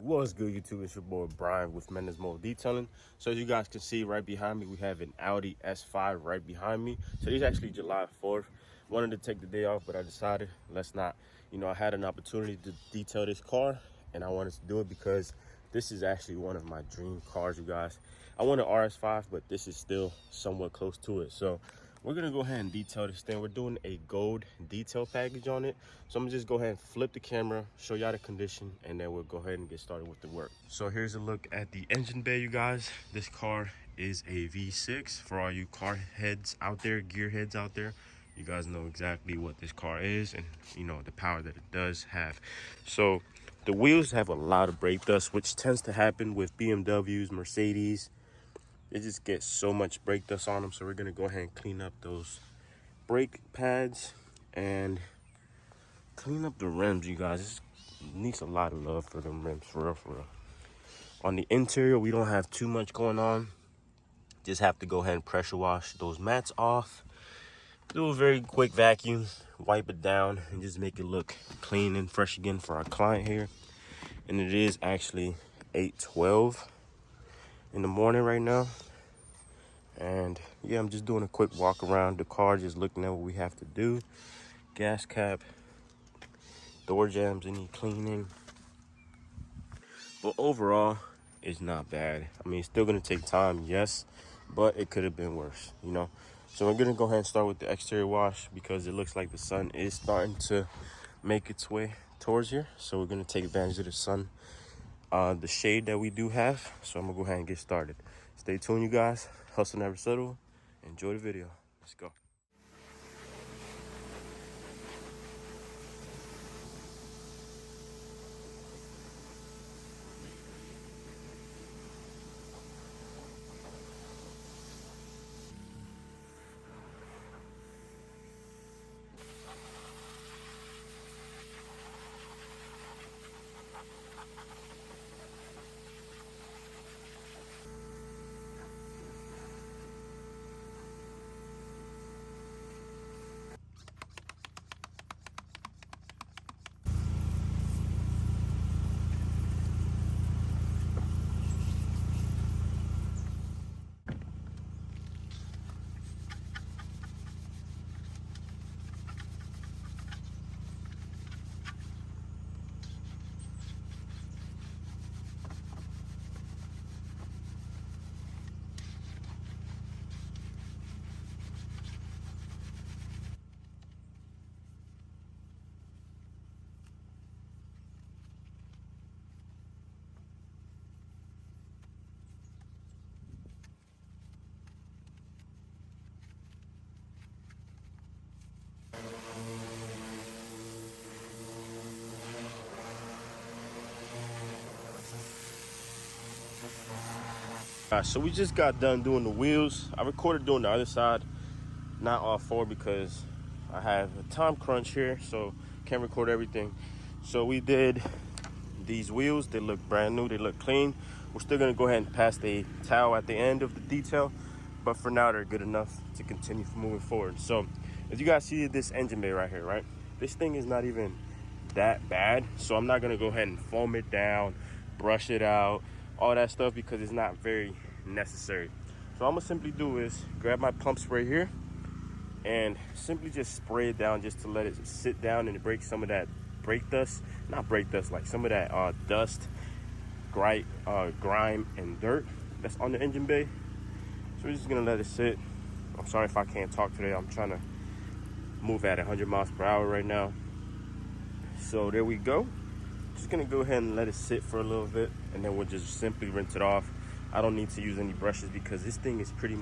What's good, YouTube? It's your boy Brian with Mendes Mode Detailing. So as you guys can see right behind me, we have an Audi S5 right behind me. So today's actually July 4th. Wanted to take the day off, but I decided let's not. I had an opportunity to detail this car, and I wanted to do it because this is actually one of my dream cars, you guys. I want an RS5, but this is still somewhat close to it. So we're gonna go ahead and detail this thing. We're doing a gold detail package on it. So I'm gonna just go ahead and flip the camera, show y'all the condition, and then we'll go ahead and get started with the work. So here's a look at the engine bay, you guys. This car is a V6. For all you car heads out there, gear heads out there, you guys know exactly what this car is and the power that it does have. So the wheels have a lot of brake dust, which tends to happen with BMWs, Mercedes. They just get so much brake dust on them. So we're gonna go ahead and clean up those brake pads and clean up the rims, you guys. It needs a lot of love for them rims, for real, for real. On the interior, we don't have too much going on. Just have to go ahead and pressure wash those mats off. Do a very quick vacuum, wipe it down, and just make it look clean and fresh again for our client here. And it is actually 8:12 in the morning right now. And yeah, I'm just doing a quick walk around the car, just looking at what we have to do. Gas cap, door jambs, any cleaning. But overall, it's not bad. I mean, it's still gonna take time, yes, but it could have been worse, So we're gonna go ahead and start with the exterior wash because it looks like the sun is starting to make its way towards here. So we're gonna take advantage of the sun, the shade that we do have. So I'm gonna go ahead and get started. Stay tuned, you guys. Hustle never settle. Enjoy the video. Let's go. So we just got done doing the wheels. I recorded doing the other side, not all four, because I have a time crunch here, so can't record everything. So we did these wheels. They look brand new, they look clean. We're still gonna go ahead and pass the towel at the end of the detail, but for now they're good enough to continue moving forward. So as you guys see, this engine bay right here, right, this thing is not even that bad, so I'm not gonna go ahead and foam it down, brush it out, all that stuff, because it's not very necessary. So I'm gonna simply do is grab my pump spray here and simply just spray it down, just to let it sit down and break some of that brake dust, not brake dust, like some of that dust, grime and dirt that's on the engine bay. So we're just gonna let it sit. I'm sorry if I can't talk today. I'm trying to move at 100 miles per hour right now. So there we go. Just gonna go ahead and let it sit for a little bit, and then we'll just simply rinse it off. I don't need to use any brushes because this thing is pretty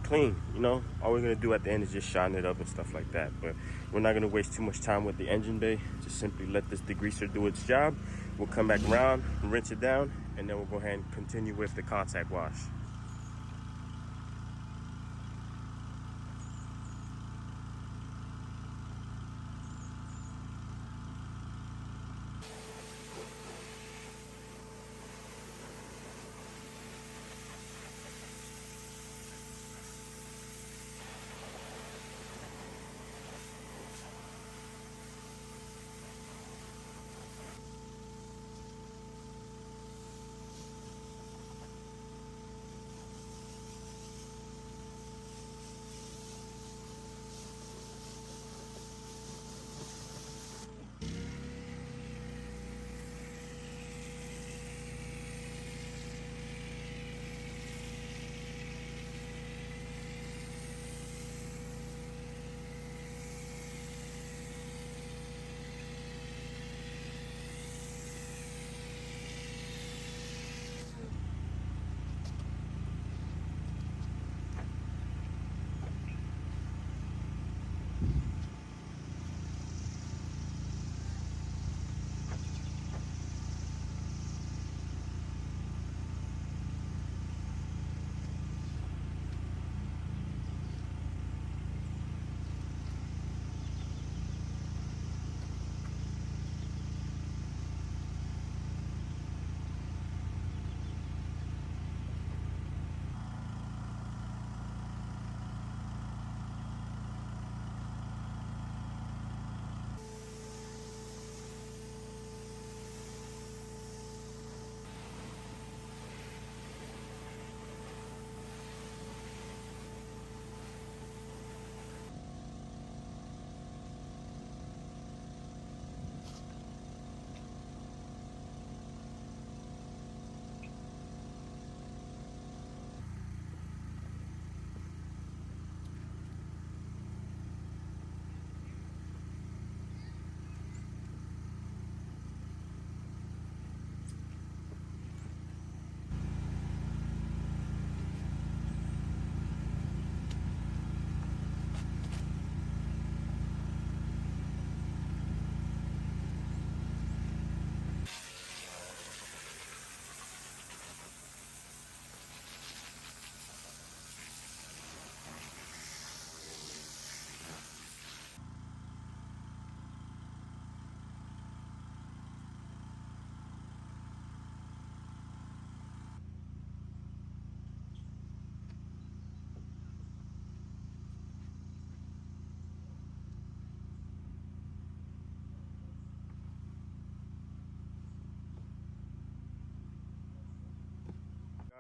clean. All we're gonna do at the end is just shine it up and stuff like that. But we're not gonna waste too much time with the engine bay. Just simply let this degreaser do its job. We'll come back around, rinse it down, and then we'll go ahead and continue with the contact wash.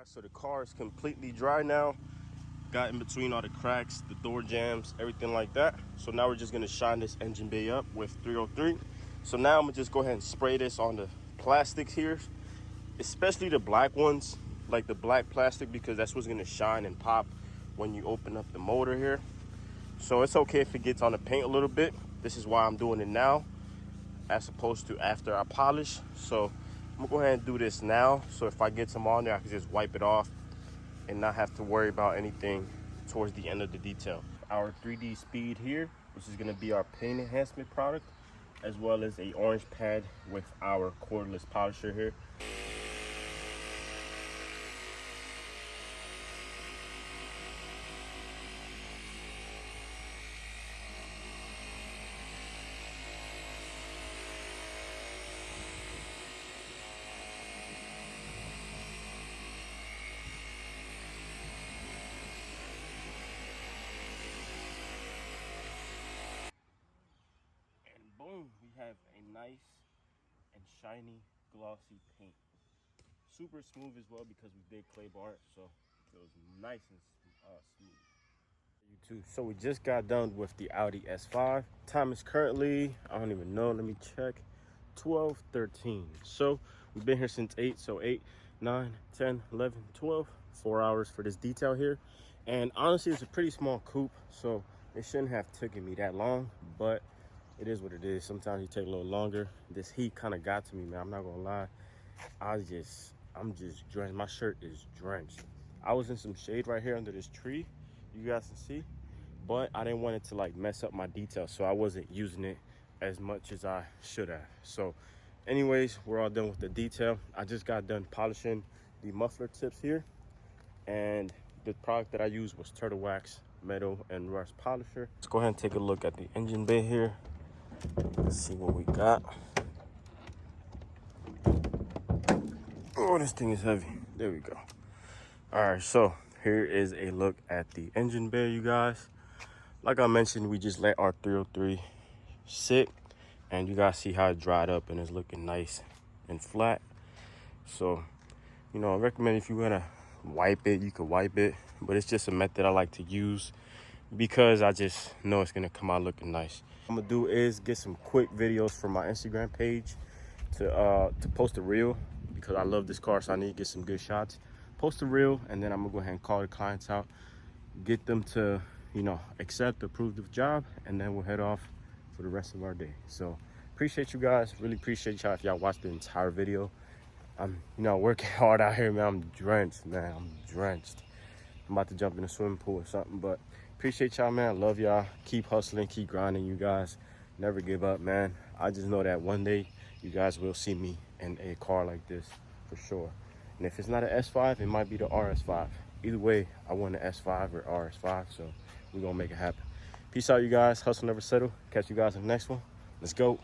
So the car is completely dry now. Got in between all the cracks, the door jambs, everything like that. So now we're just gonna shine this engine bay up with 303. So now I'm gonna just go ahead and spray this on the plastics here, especially the black ones, like the black plastic, because that's what's gonna shine and pop when you open up the motor here. So it's okay if it gets on the paint a little bit. This is why I'm doing it now as opposed to after I polish. So I'm gonna go ahead and do this now. So if I get some on there, I can just wipe it off and not have to worry about anything towards the end of the detail. Our 3D speed here, which is gonna be our paint enhancement product, as well as a orange pad with our cordless polisher here. And boom, we have a nice and shiny glossy paint. Super smooth as well because we did clay bar it, so it was nice and smooth. YouTube. So we just got done with the Audi S5. Time is currently, I don't even know, let me check, 12:13. So we've been here since 8, so 8, 9, 10, 11, 12, 4 hours for this detail here. And honestly, it's a pretty small coupe, so it shouldn't have taken me that long, but it is what it is. Sometimes you take a little longer. This heat kind of got to me, man. I'm not gonna lie. I'm just drenched. My shirt is drenched. I was in some shade right here under this tree, you guys can see, but I didn't want it to like mess up my detail, so I wasn't using it as much as I should have. So anyways, we're all done with the detail. I just got done polishing the muffler tips here, and the product that I used was Turtle Wax Metal and Rust Polisher. Let's go ahead and take a look at the engine bay here. Let's see what we got. Oh, this thing is heavy. There we go. All right, so here is a look at the engine bay, you guys. Like I mentioned, we just let our 303 sit, and you guys see how it dried up and it's looking nice and flat. So, you know, I recommend if you want to wipe it, you could wipe it, but it's just a method I like to use because I just know it's gonna come out looking nice. What I'm gonna do is get some quick videos from my Instagram page to post a reel, because I love this car, so I need to get some good shots. Post a reel, and then I'm gonna go ahead and call the clients out, get them to, you know, accept, approve the job, and then we'll head off for the rest of our day. So appreciate you guys, really appreciate y'all if y'all watched the entire video. I'm, you know, working hard out here, man. I'm drenched, man. I'm drenched. I'm about to jump in a swimming pool or something, but appreciate y'all, man. Love y'all. Keep hustling, keep grinding, you guys. Never give up, man. I just know that one day you guys will see me in a car like this for sure. And if it's not an S5, it might be the RS5. Either way, I want an S5 or RS5, so we're gonna make it happen. Peace out, you guys. Hustle never settle. Catch you guys in the next one. Let's go.